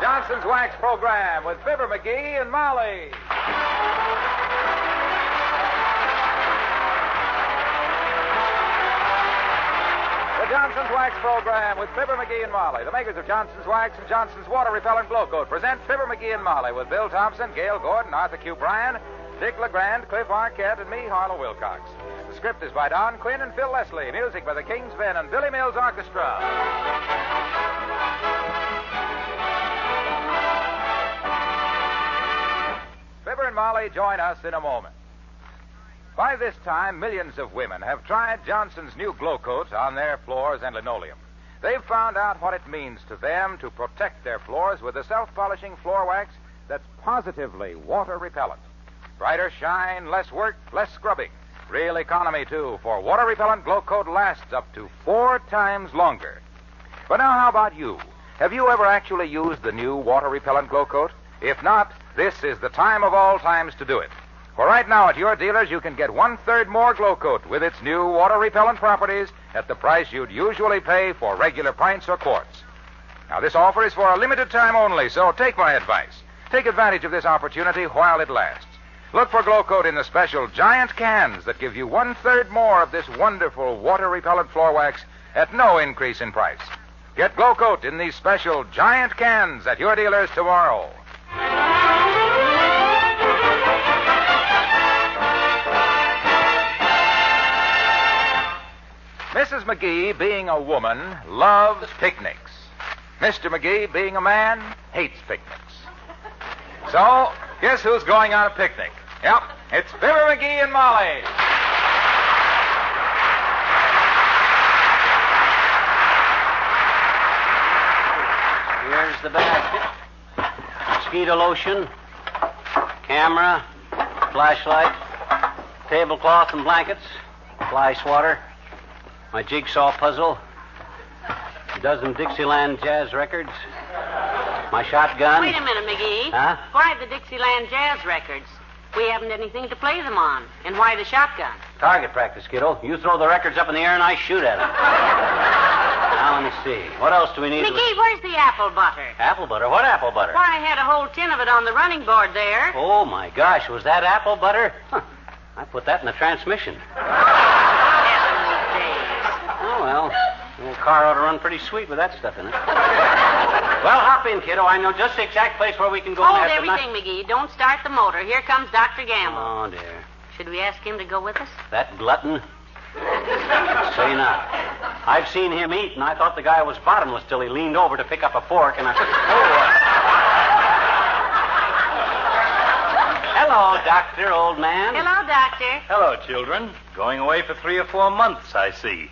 Johnson's Wax Program with Fibber McGee and Molly. The Johnson's Wax Program with Fibber McGee and Molly. The makers of Johnson's Wax and Johnson's Water Repellent Glow Coat present Fibber McGee and Molly with Bill Thompson, Gail Gordon, Arthur Q. Bryan, Dick LeGrand, Cliff Arquette, and me, Harlow Wilcox. The script is by Don Quinn and Phil Leslie. Music by the King's Men and Billy Mills Orchestra. Fibber and Molly join us in a moment. By this time, millions of women have tried Johnson's new Glow Coat on their floors and linoleum. They've found out what it means to them to protect their floors with a self-polishing floor wax that's positively water repellent. Brighter shine, less work, less scrubbing. Real economy, too, for water repellent Glow Coat lasts up to 4 times longer. But now, how about you? Have you ever actually used the new water repellent Glow Coat? If not, this is the time of all times to do it. For right now at your dealers, you can get 1/3 more Glow Coat with its new water repellent properties at the price you'd usually pay for regular pints or quarts. Now, this offer is for a limited time only, so take my advice. Take advantage of this opportunity while it lasts. Look for Glow Coat in the special giant cans that give you 1/3 more of this wonderful water repellent floor wax at no increase in price. Get Glow Coat in these special giant cans at your dealers tomorrow. Mrs. McGee, being a woman, loves picnics. Mr. McGee, being a man, hates picnics. So, guess who's going on a picnic? Yep, it's Fibber McGee and Molly. Here's the basket. Mosquito lotion, camera, flashlight, tablecloth and blankets, fly swatter, my jigsaw puzzle, a dozen Dixieland jazz records, my shotgun. Wait a minute, McGee. Huh? Why the Dixieland jazz records? We haven't anything to play them on. And why the shotgun? Target practice, kiddo. You throw the records up in the air and I shoot at them. Now, let me see. What else do we need? McGee, where's the apple butter? Apple butter? What apple butter? Why, I had a whole tin of it on the running board there. Oh, my gosh. Was that apple butter? Huh. I put that in the transmission. Heavenly days. Oh, well, the old car ought to run pretty sweet with that stuff in it. Well, hop in, kiddo. I know just the exact place where we can go. Hold everything, McGee. Don't start the motor. Here comes Dr. Gamble. Oh, dear. Should we ask him to go with us? That glutton? Say not. I've seen him eat, and I thought the guy was bottomless till he leaned over to pick up a fork, and I... Hello, Doctor, old man. Hello, Doctor. Hello, children. Going away for 3 or 4 months, I see.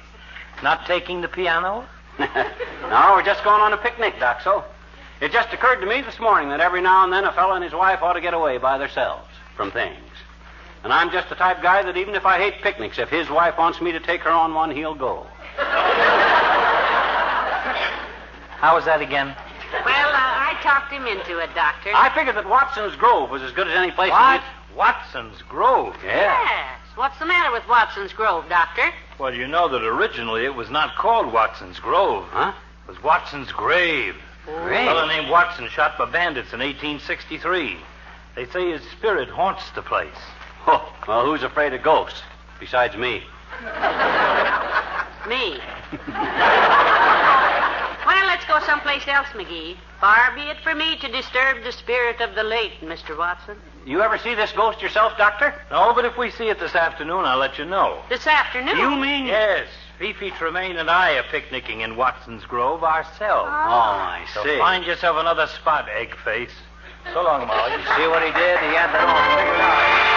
Not taking the piano? No, we're just going on a picnic, Doc, so. It just occurred to me this morning that every now and then a fellow and his wife ought to get away by themselves from things. And I'm just the type guy that even if I hate picnics, if his wife wants me to take her on one, he'll go. How was that again? Well, I talked him into it, Doctor. I figured that Watson's Grove was as good as any place. What? Watson's Grove? Yeah. Yes. What's the matter with Watson's Grove, Doctor? Well, you know that originally it was not called Watson's Grove. Huh? It was Watson's Grave. A fellow named Watson shot by bandits in 1863. They say his spirit haunts the place. Oh, well, who's afraid of ghosts besides me? Me. Well, let's go someplace else, McGee. Far be it for me to disturb the spirit of the late, Mr. Watson. You ever see this ghost yourself, Doctor? No, but if we see it this afternoon, I'll let you know. This afternoon? You mean? Yes. Fifi Tremaine and I are picnicking in Watson's Grove ourselves. Oh, I So see. find yourself another spot, egg face. So long, Molly. You see what he did? He had that all figured out.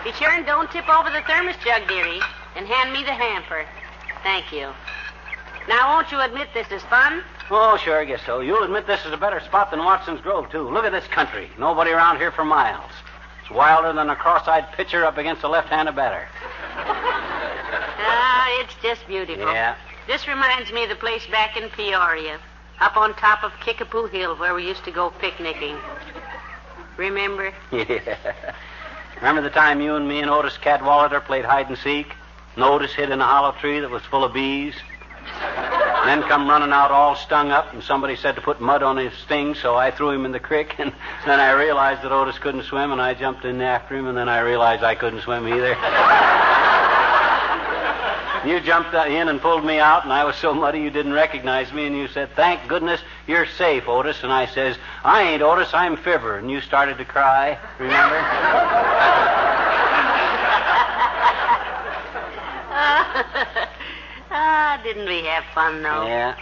Be sure and don't tip over the thermos jug, dearie, and hand me the hamper. Thank you. Now, won't you admit this is fun? Oh, sure, I guess so. You'll admit this is a better spot than Watson's Grove, too. Look at this country. Nobody around here for miles. It's wilder than a cross-eyed pitcher up against a left-handed batter. Ah, it's just beautiful. Yeah. This reminds me of the place back in Peoria, up on top of Kickapoo Hill where we used to go picnicking. Remember? Yeah. Remember the time you and me and Otis Cadwallader played hide and seek? And Otis hid in a hollow tree that was full of bees? And then come running out all stung up, and somebody said to put mud on his stings, so I threw him in the creek, and then I realized that Otis couldn't swim, and I jumped in after him, and then I realized I couldn't swim either. You jumped in and pulled me out, and I was so muddy you didn't recognize me, and you said, "Thank goodness you're safe, Otis." And I says, "I ain't Otis, I'm Fibber." And you started to cry, remember? Didn't we have fun, though? Yeah.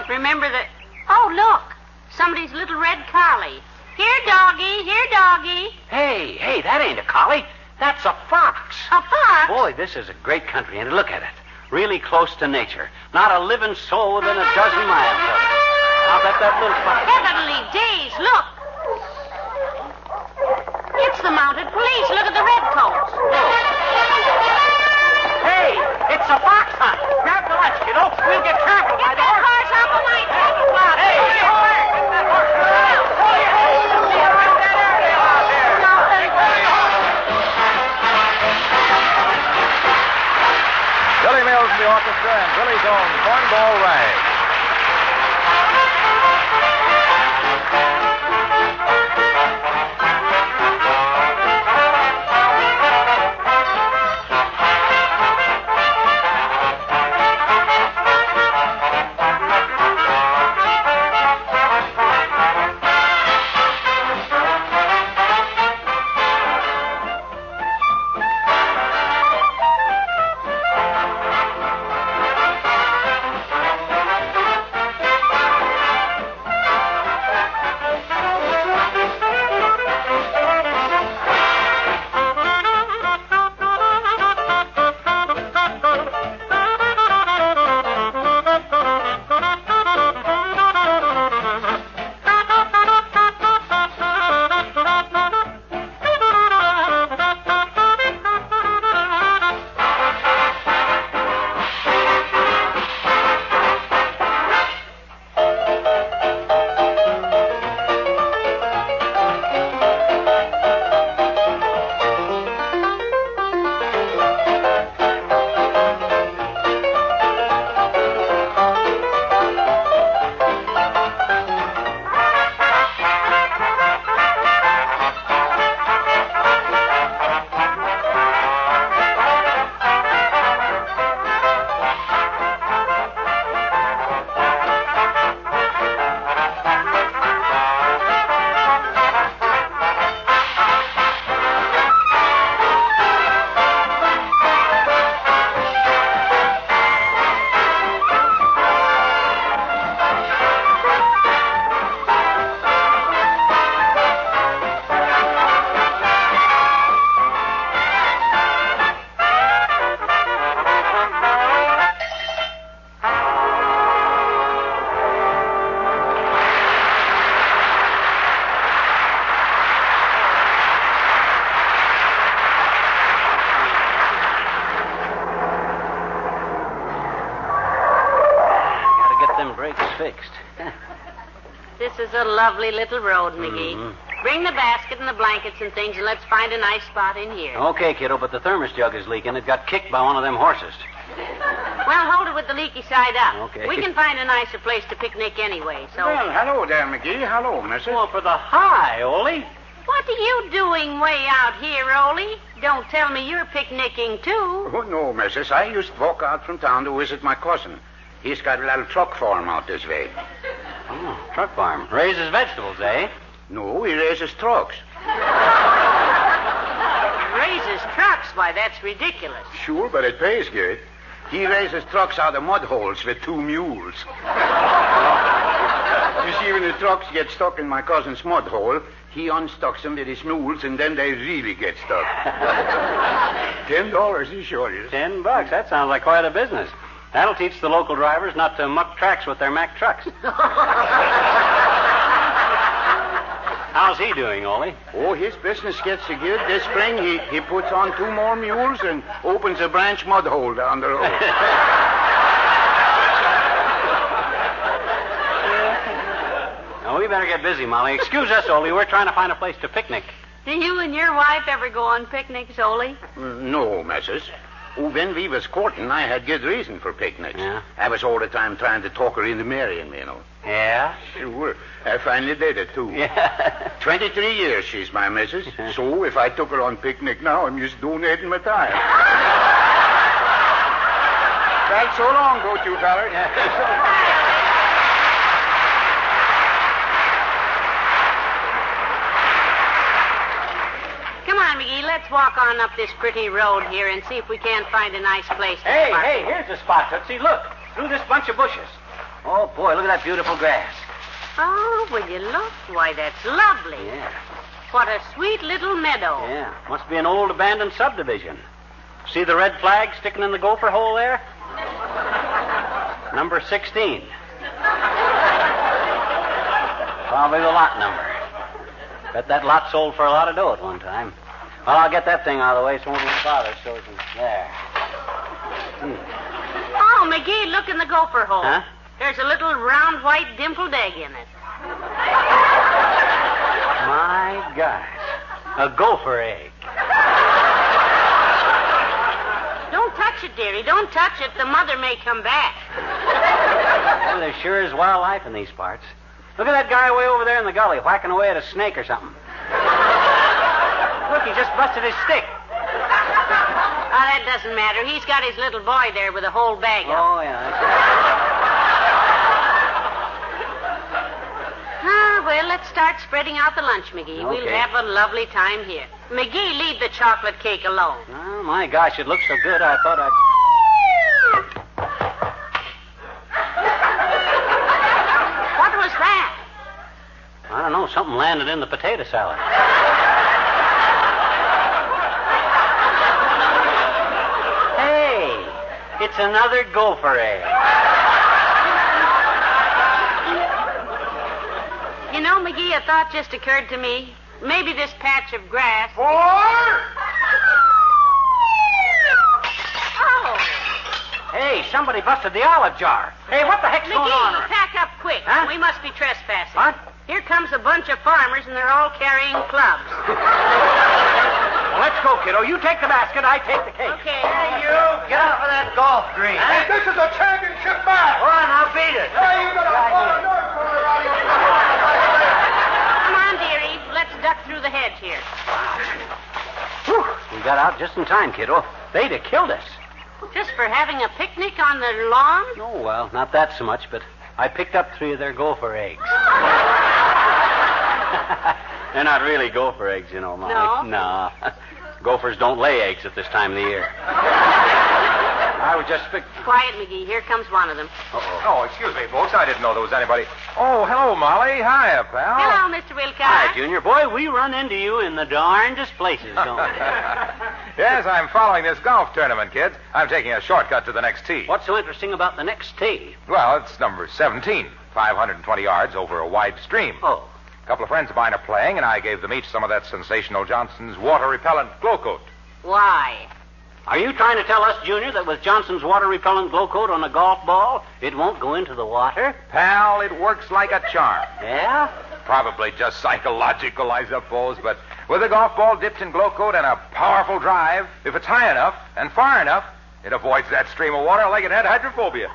Remember that... Oh, look. Somebody's little red collie. Here, doggy. Here, doggy. Hey, that ain't a collie. That's a fox. A fox? Boy, this is a great country, and look at it. Really close to nature. Not a living soul within a dozen miles of it. I'll bet that little fox... Heavenly days, look. It's the mounted police. Look at the redcoats. Hey, it's a fox hunt. Grab the lunch, kiddo. We'll get trampled by Get the that horse. horse off of my table. Hey, get that horse. Billy Mills and the orchestra and Billy's own cornball rag. Fixed. This is a lovely little road, McGee. Mm-hmm. Bring the basket and the blankets and things, and let's find a nice spot in here. Okay, kiddo, but the thermos jug is leaking. It got kicked by one of them horses. Well, hold it with the leaky side up. Okay. We can find a nicer place to picnic anyway, so... Well, hello there, McGee. Hello, missus. Well, for the high, Ole. What are you doing way out here, Ole? Don't tell me you're picnicking, too. Oh, no, missus. I used to walk out from town to visit my cousin. He's got a little truck farm out this way. Oh, truck farm. Raises vegetables, eh? No, he raises trucks. Raises trucks? Why, that's ridiculous. Sure, but it pays good. He raises trucks out of mud holes with 2 mules. You see, when the trucks get stuck in my cousin's mud hole, he unstucks them with his mules, and then they really get stuck. $10, he sure is. $10? That sounds like quite a business. That'll teach the local drivers not to muck tracks with their Mack trucks. How's he doing, Ole? Oh, his business gets so good. This spring, he puts on 2 more mules and opens a branch mud hole down the road. Oh, we better get busy, Molly. Excuse us, Ole. We're trying to find a place to picnic. Do you and your wife ever go on picnics, Ole? No, missus. When we was courting, I had good reason for picnics. Yeah? I was all the time trying to talk her into marrying me, Yeah? Sure. I finally did it, too. Yeah. 23 years she's my missus. So if I took her on picnic now, I'm just donating my time. Well, so long, both you fellers. Come on, McGee, let's walk on up this pretty road here and see if we can't find a nice place to park. Hey, here's the spot, Tootsie. Look, through this bunch of bushes. Oh, boy, look at that beautiful grass. Oh, will you look? Why, that's lovely. Yeah. What a sweet little meadow. Yeah, must be an old abandoned subdivision. See the red flag sticking in the gopher hole there? Number 16. Probably the lot number. Bet that lot sold for a lot of dough at one time. Well, I'll get that thing out of the way so it won't bother. So it can... There. Oh, McGee, look in the gopher hole. Huh? There's a little round white dimpled egg in it. My gosh. A gopher egg. Don't touch it, dearie. Don't touch it. The mother may come back. Well, there sure is wildlife in these parts. Look at that guy way over there in the gully, whacking away at a snake or something. Look, he just busted his stick. Oh, that doesn't matter. He's got his little boy there with a whole bag of. Oh, yeah. That's right. Well, let's start spreading out the lunch, McGee. Okay. We'll have a lovely time here. McGee, leave the chocolate cake alone. Oh, my gosh, it looks so good, I thought I'd... What was that? I don't know, something landed in the potato salad. Hey, it's another gopher egg. You know, McGee, a thought just occurred to me. Maybe this patch of grass... Boy! Oh! Hey, somebody busted the olive jar. Hey, what the heck's going on? McGee, pack up quick. Huh? We must be trespassing. What? Here comes a bunch of farmers, and they're all carrying clubs. Well, let's go, kiddo. You take the basket, I take the cake. Okay. Hey, you, get off of that golf green. Hey, this is a championship match! Go on, I'll beat it. Hey, you got a lot of nerve coming around here. Come on, dearie. Let's duck through the hedge here. Whew, we got out just in time, kiddo. They'd have killed us. Just for having a picnic on the lawn? Oh, well, not that so much, but I picked up 3 of their gopher eggs. They're not really gopher eggs, you know, Molly. No? No. Gophers don't lay eggs at this time of the year. I was just Quiet, McGee. Here comes one of them. Uh-oh. Oh, excuse me, folks. I didn't know there was anybody. Oh, hello, Molly. Hiya, pal. Hello, Mr. Wilcox. Hi, Junior. Boy, we run into you in the darndest places, don't we? Yes, I'm following this golf tournament, kids. I'm taking a shortcut to the next tee. What's so interesting about the next tee? Well, it's number 17, 520 yards over a wide stream. Oh. A couple of friends of mine are playing, and I gave them each some of that sensational Johnson's water-repellent glow coat. Why? Are you trying to tell us, Junior, that with Johnson's water-repellent glow coat on a golf ball, it won't go into the water? Pal, it works like a charm. Yeah? Probably just psychological, I suppose, but with a golf ball dipped in glow coat and a powerful drive, if it's high enough and far enough, it avoids that stream of water like it had hydrophobia.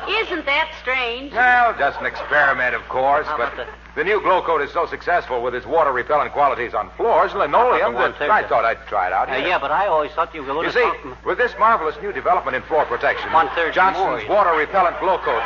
Isn't that strange? Well, just an experiment, of course, How but about the new glow coat is so successful with its water-repellent qualities on floors, linoleum, How about that the one-third? I thought I'd try it out here. Yeah, but I always thought you were going You to see, talk... with this marvelous new development in floor protection, One-third Johnson's more. water-repellent glow coat,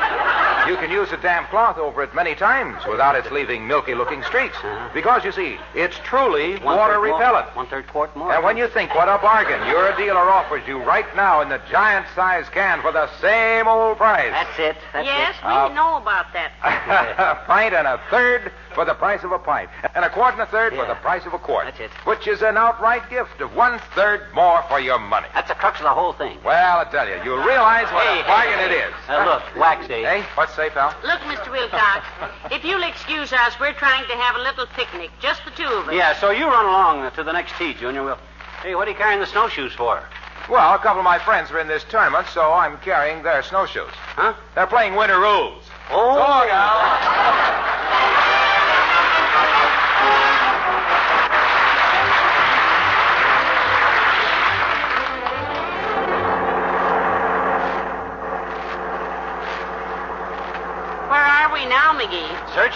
you can use a damp cloth over it many times without its leaving milky-looking streaks. Uh-huh. Because, you see, it's truly One-third water-repellent. more, 1/3 quart more. And when you think what a bargain your dealer offers you right now in the giant-sized can for the same old price. That's it. That's Yes, it. we know about that. A pint and a third for the price of a pint. And a quart and a third for Yeah. the price of a quart. That's it. Which is an outright gift of 1/3 more for your money. That's the crux of the whole thing. Well, I tell you, you'll realize what a bargain it is. Look, wax day. Hey, what's say, pal? Look, Mr. Wilcox, if you'll excuse us, we're trying to have a little picnic, just the 2 of us. Yeah, so you run along to the next tee, Junior. Hey, what are you carrying the snowshoes for? Well, a couple of my friends are in this tournament, so I'm carrying their snowshoes. Huh? They're playing winter rules. Oh, So, now.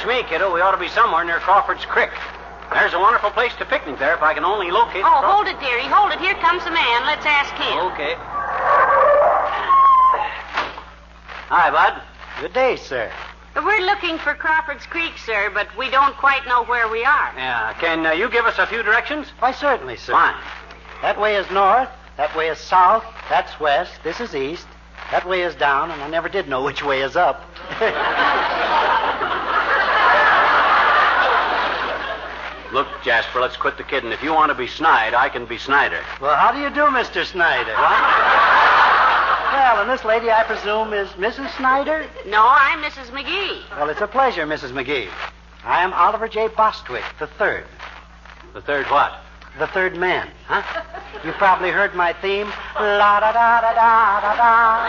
Search me, kiddo. We ought to be somewhere near Crawford's Creek. There's a wonderful place to picnic there if I can only locate... Oh, hold it, dearie. Hold it. Here comes the man. Let's ask him. Okay. Hi, Bud. Good day, sir. We're looking for Crawford's Creek, sir, but we don't quite know where we are. Yeah. Can you give us a few directions? Why, certainly, sir. Fine. That way is north, that way is south, that's west, this is east, that way is down, and I never did know which way is up. Look, Jasper, let's quit the kidding. If you want to be snide, I can be Snyder. Well, how do you do, Mr. Snyder? Well, and this lady, I presume, is Mrs. Snyder? No, I'm Mrs. McGee. Well, it's a pleasure, Mrs. McGee. I am Oliver J. Bostwick, the third. The third what? The third man. Huh? You probably heard my theme. La da da da da da da.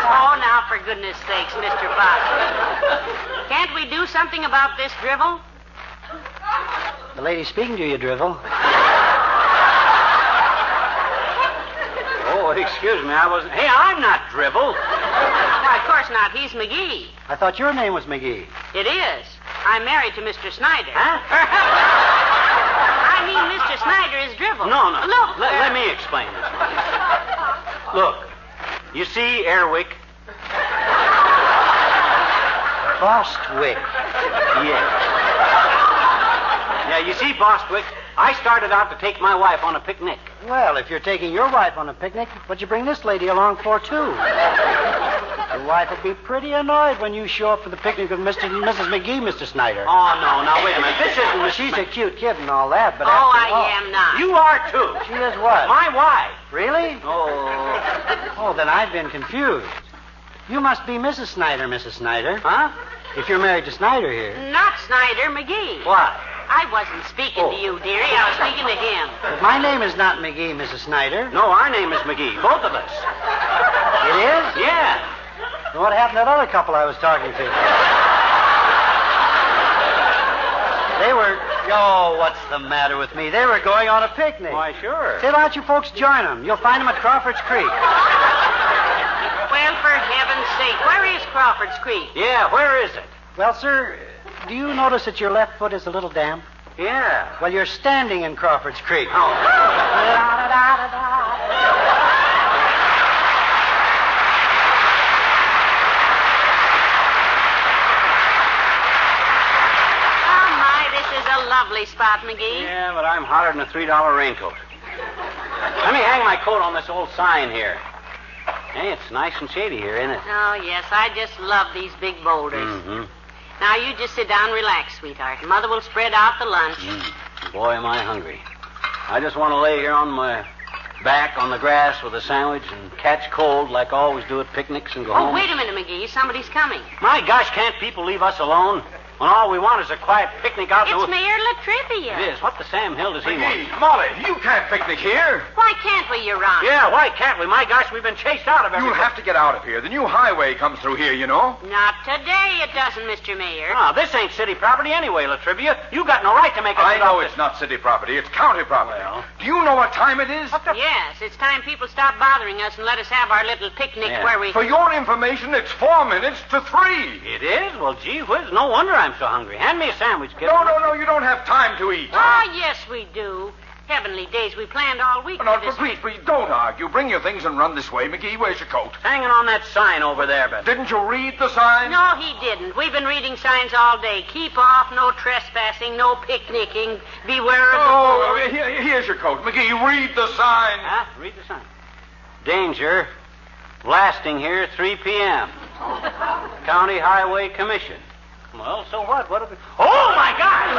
Oh, now, for goodness sakes, Mr. Bostwick. Can't we do something about this drivel? The lady speaking to you, Drivel. Oh, excuse me, I wasn't... Hey, I'm not Drivel. Why, of course not. He's McGee. I thought your name was McGee. It is. I'm married to Mr. Snyder. Huh? I mean, Mr. Snyder is Drivel. No. Look. Let me explain this. Look, you see Airwick? Bostwick. Yeah, you see, Bostwick, I started out to take my wife on a picnic. Well, if you're taking your wife on a picnic, what'd you bring this lady along for, too? Your wife will be pretty annoyed when you show up for the picnic with Mr. and Mrs. McGee, Mr. Snyder. Oh, no, now, wait a minute. This isn't Miss... She's a cute kid and all that, but Oh, after all... I am not. You are, too. She is what? My wife. Really? Oh. Oh, then I've been confused. You must be Mrs. Snyder, Mrs. Snyder. Huh? If you're married to Snyder here. Not Snyder, McGee. What? I wasn't speaking to you, dearie. I was speaking to him. But my name is not McGee, Mrs. Snyder. No, our name is McGee. Both of us. It is? Yeah. And what happened to that other couple I was talking to? They were... Oh, what's the matter with me? They were going on a picnic. Why, sure. Say, why don't you folks join them? You'll find them at Crawford's Creek. Well, for heaven's sake, where is Crawford's Creek? Yeah, where is it? Well, sir, do you notice that your left foot is a little damp? Yeah. Well, you're standing in Crawford's Creek. Oh. Lovely spot, McGee. Yeah, but I'm hotter than a $3 raincoat. Let me hang my coat on this old sign here. Hey, it's nice and shady here, isn't it? Oh, yes. I just love these big boulders. Mm-hmm. Now, you just sit down and relax, sweetheart. Mother will spread out the lunch. Boy, am I hungry. I just want to lay here on my back on the grass with a sandwich and catch cold like I always do at picnics and go home. Oh, wait a minute, McGee. Somebody's coming. My gosh, can't people leave us alone? When all we want is a quiet picnic out in the... It's Mayor Latrivia. It is. What the Sam Hill does he want? Molly, you can't picnic here. Why can't we, Your Honor? Yeah, why can't we? My gosh, we've been chased out of everything. You'll have to get out of here. The new highway comes through here, you know. Not today, it doesn't, Mr. Mayor. Ah, this ain't city property anyway, Latrivia. You got no right to make us... I know it's not city property. It's county property. Well. Do you know what time it is? Yes, it's time people stop bothering us and let us have our little picnic where we... For your information, it's 4 minutes to 3. It is? Well, gee whiz, no wonder I'm so hungry. Hand me a sandwich, kid. No, you don't have time to eat. Oh, yes, we do. Heavenly days, we planned all week No, for this... please, don't argue. Bring your things and run this way. McGee, where's your coat? Hanging on that sign over there, but... Didn't you read the sign? No, he didn't. We've been reading signs all day. Keep off, no trespassing, no picnicking, beware of the... Oh, here's your coat. McGee, read the sign. Huh? Read the sign. Danger. Blasting here, 3 p.m. County Highway Commission. Well, so what? What have we... Oh, my God!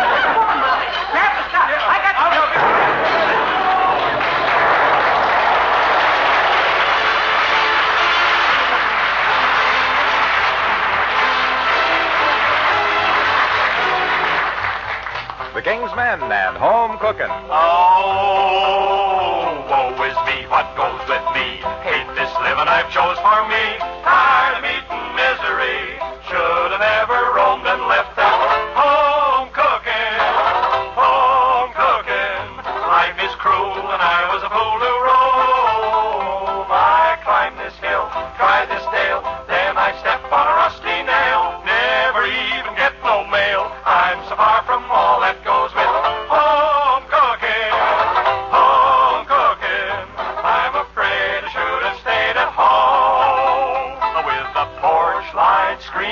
Grab the stuff. I got... I'll help you. The King's Men and Home Cooking. Oh, woe is me, what goes with me? Hate this living I've chose for me. Tired of eating misery. Should have never roamed and left that home cooking. Home cooking. Life is cruel and I was a fool to roam. I climbed this hill, tried this dale, then I stepped on a rust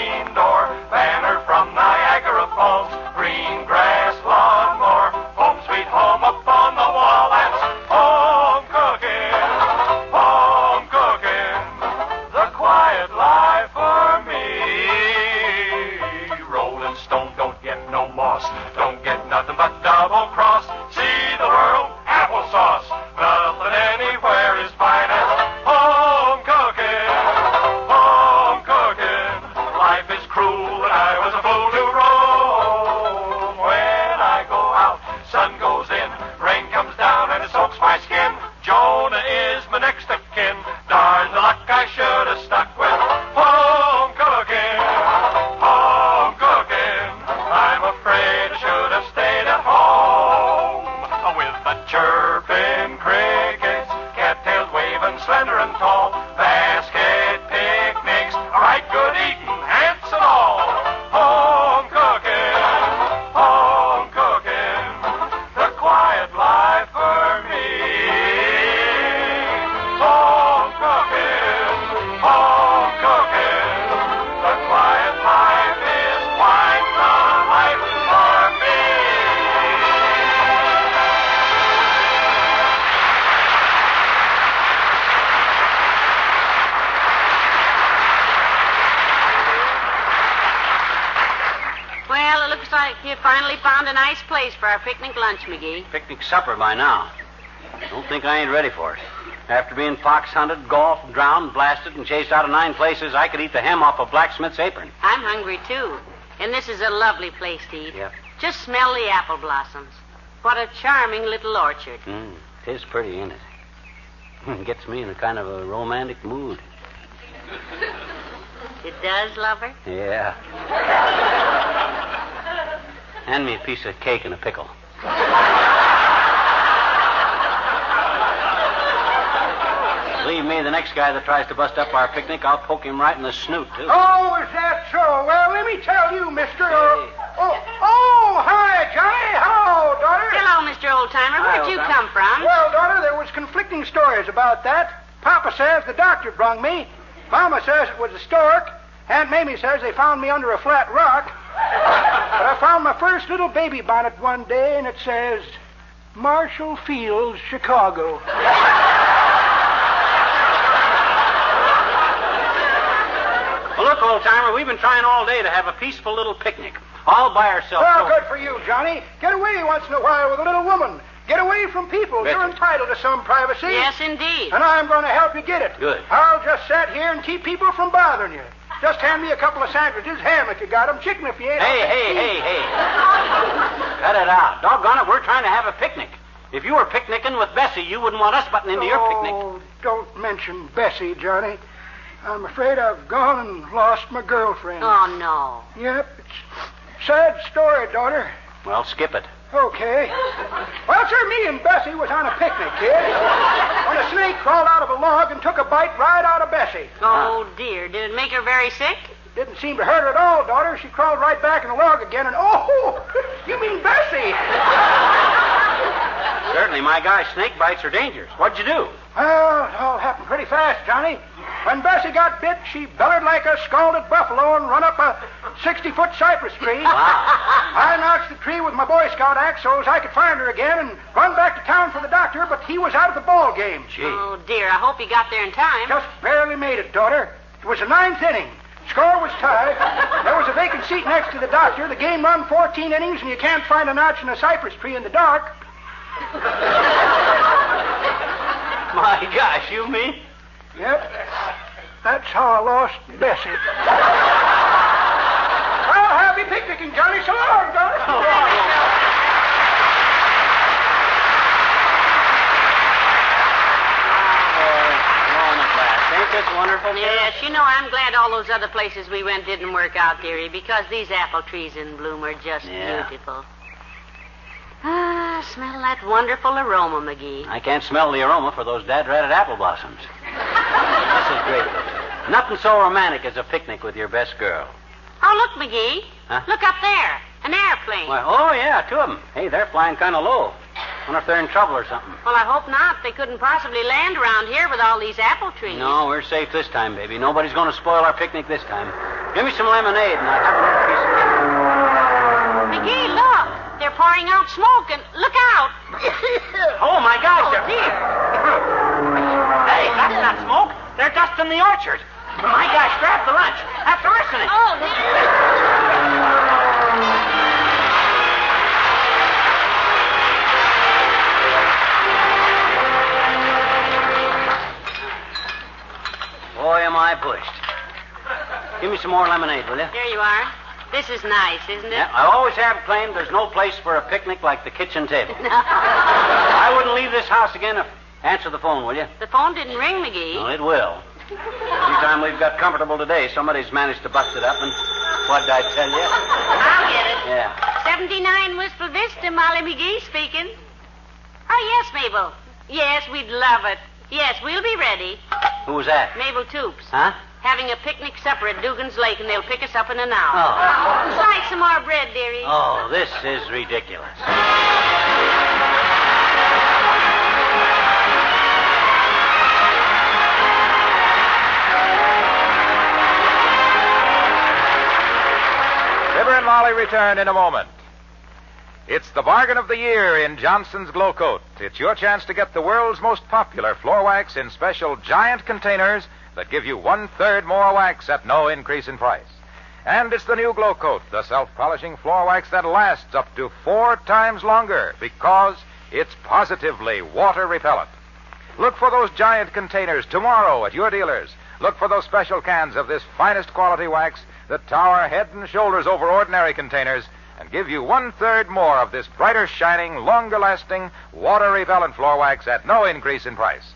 screen door. Banner from Niagara Falls, green grass lawnmower. Home sweet home up on the wall, that's home cooking. Home cooking, the quiet life for me. Rolling Stone don't get no moss, don't get nothing but double cross. See the world, applesauce, nothing anywhere is fine as home cooking. Home cooking, life is cruel and I was a fool to roam. When I go out, sun goes in, rain comes down and it soaks my skin. Jonah is my next of kin. Darn the luck I should have stuck with home cooking. Home cooking. I'm afraid I should have stayed at home with the chirping crickets, cattails waving slender and tall, basket picnics, all right, good eating, ants and all. Home cooking. Home cooking. The quiet life for me. Home cooking. Home cooking. The quiet life is quite the life for me. Well, it looks like you finally found a nice place for our picnic lunch, McGee. Picnic supper by now. Don't think I ain't ready for it. After being fox hunted, golfed, drowned, blasted, and chased out of 9 places, I could eat the hem off a blacksmith's apron. I'm hungry, too. And this is a lovely place to eat. Yep. Just smell the apple blossoms. What a charming little orchard. Tis pretty, ain't it? Gets me in a kind of a romantic mood. It does, lover? Yeah. Hand me a piece of cake and a pickle. Believe me, the next guy that tries to bust up our picnic, I'll poke him right in the snoot, too. Oh, is that so? Well, let me tell you, mister. Hey. Hi, Johnny. Hello, daughter. Hello, Mr. Oldtimer. Where'd you come from? Well, daughter, there was conflicting stories about that. Papa says the doctor brung me. Mama says it was a stork. Aunt Mamie says they found me under a flat rock. But I found my first little baby bonnet one day, and it says, Marshall Fields, Chicago. Well, look, old-timer, we've been trying all day to have a peaceful little picnic, all by ourselves. Well, good for you, Johnny. Get away once in a while with a little woman. Get away from people. Betcha. You're entitled to some privacy. Yes, indeed. And I'm going to help you get it. Good. I'll just sit here and keep people from bothering you. Just hand me a couple of sandwiches, ham if you got 'em, chicken if you ain't. Hey. Cut it out. Doggone it, we're trying to have a picnic. If you were picnicking with Bessie, you wouldn't want us butting into your picnic. Oh, don't mention Bessie, Johnny. I'm afraid I've gone and lost my girlfriend. Oh, no. Yep, it's a sad story, daughter. Well, skip it. Okay. Well, sir, me and Bessie was on a picnic, kid, when a snake crawled out of a log and took a bite right out of Bessie. Oh, dear. Did it make her very sick? Didn't seem to hurt her at all, daughter. She crawled right back in the log again, and oh, you mean Bessie? Certainly, my guy, snake bites are dangerous. What'd you do? Well, it all happened pretty fast, Johnny. When Bessie got bit, she bellowed like a scalded buffalo and run up a 60-foot cypress tree. Wow. I notched the tree with my Boy Scout axe so as I could find her again and run back to town for the doctor, but he was out of the ball game. Gee. Oh, dear. I hope you got there in time. Just barely made it, daughter. It was the 9th inning. Score was tied. There was a vacant seat next to the doctor. The game run 14 innings, and you can't find a notch in a cypress tree in the dark. My gosh, you mean? Yep. That's how I lost Bessie. Well, happy picnicking, Johnny. So long, daughter. So long. Ain't this wonderful? Yes, you know, I'm glad all those other places we went didn't work out, dearie, because these apple trees in bloom are just beautiful. Ah, smell that wonderful aroma, McGee. I can't smell the aroma for those dad-ratted apple blossoms. This is great. Nothing so romantic as a picnic with your best girl. Oh, look, McGee. Huh? Look up there. An airplane. Well, oh, yeah, 2 of them. Hey, they're flying kind of low. Wonder if they're in trouble or something. Well, I hope not. They couldn't possibly land around here with all these apple trees. No, we're safe this time, baby. Nobody's going to spoil our picnic this time. Give me some lemonade, and I'll have another piece of cake. McGee, look. They're pouring out smoke, and look out. Oh, my gosh. Oh, dear. Hey, that's not smoke. They're dust in the orchard. My gosh, grab the lunch. After listening. Oh, dear. Boy, am I pushed. Give me some more lemonade, will you? Here you are. This is nice, isn't it? Yeah, I always have claimed there's no place for a picnic like the kitchen table. I wouldn't leave this house again if... Answer the phone, will you? The phone didn't ring, McGee. No, it will. Every time we've got comfortable today, somebody's managed to bust it up, and what'd I tell you? I'll get it. Yeah. 79 Wistful Vista, Molly McGee speaking. Oh, yes, Mabel. Yes, we'd love it. Yes, we'll be ready. Who was that? Mabel Toops. Huh? Having a picnic supper at Dugan's Lake, and they'll pick us up in an hour. Oh. Slice some more bread, dearie. Oh, this is ridiculous. Fibber and Molly return in a moment. It's the bargain of the year in Johnson's Glow Coat. It's your chance to get the world's most popular floor wax in special giant containers that give you 1/3 more wax at no increase in price. And it's the new Glow Coat, the self-polishing floor wax that lasts up to 4 times longer because it's positively water repellent. Look for those giant containers tomorrow at your dealers. Look for those special cans of this finest quality wax that tower head and shoulders over ordinary containers and give you 1/3 more of this brighter shining, longer lasting, water repellent floor wax at no increase in price.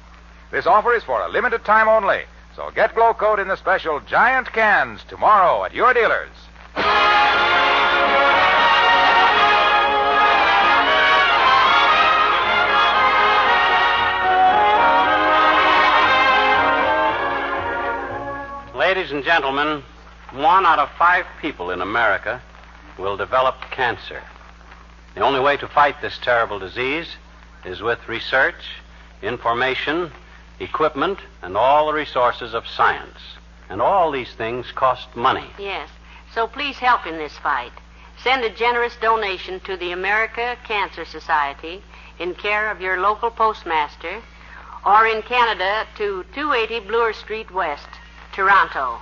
This offer is for a limited time only, so get Glow Coat in the special giant cans tomorrow at your dealers. Ladies and gentlemen, 1 out of 5 people in America will develop cancer. The only way to fight this terrible disease is with research, information, equipment, and all the resources of science. And all these things cost money. Yes. So please help in this fight. Send a generous donation to the America Cancer Society in care of your local postmaster, or in Canada to 280 Bloor Street West, Toronto.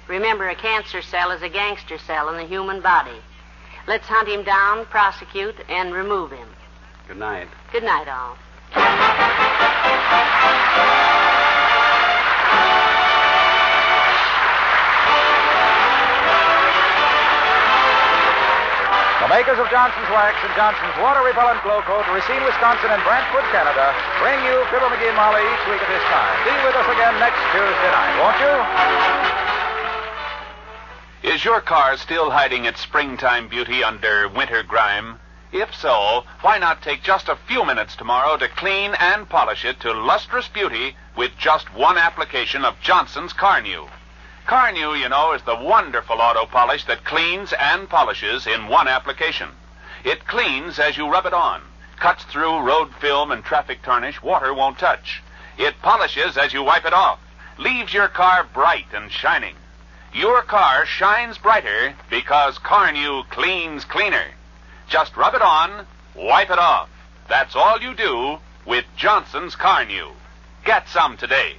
Remember, a cancer cell is a gangster cell in the human body. Let's hunt him down, prosecute, and remove him. Good night. Good night, all. The makers of Johnson's Wax and Johnson's Water Repellent Glow Coat, Racine, Wisconsin, and Brantford, Canada, bring you Fibber McGee Molly each week at this time. Be with us again next Tuesday night, won't you? Is your car still hiding its springtime beauty under winter grime? If so, why not take just a few minutes tomorrow to clean and polish it to lustrous beauty with just one application of Johnson's Carnew. Carnew, you know, is the wonderful auto polish that cleans and polishes in one application. It cleans as you rub it on, cuts through road film and traffic tarnish water won't touch. It polishes as you wipe it off, leaves your car bright and shining. Your car shines brighter because Carnew cleans cleaner. Just rub it on, wipe it off. That's all you do with Johnson's Carnew. Get some today.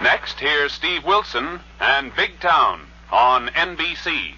Next, here's Steve Wilson and Big Town on NBC.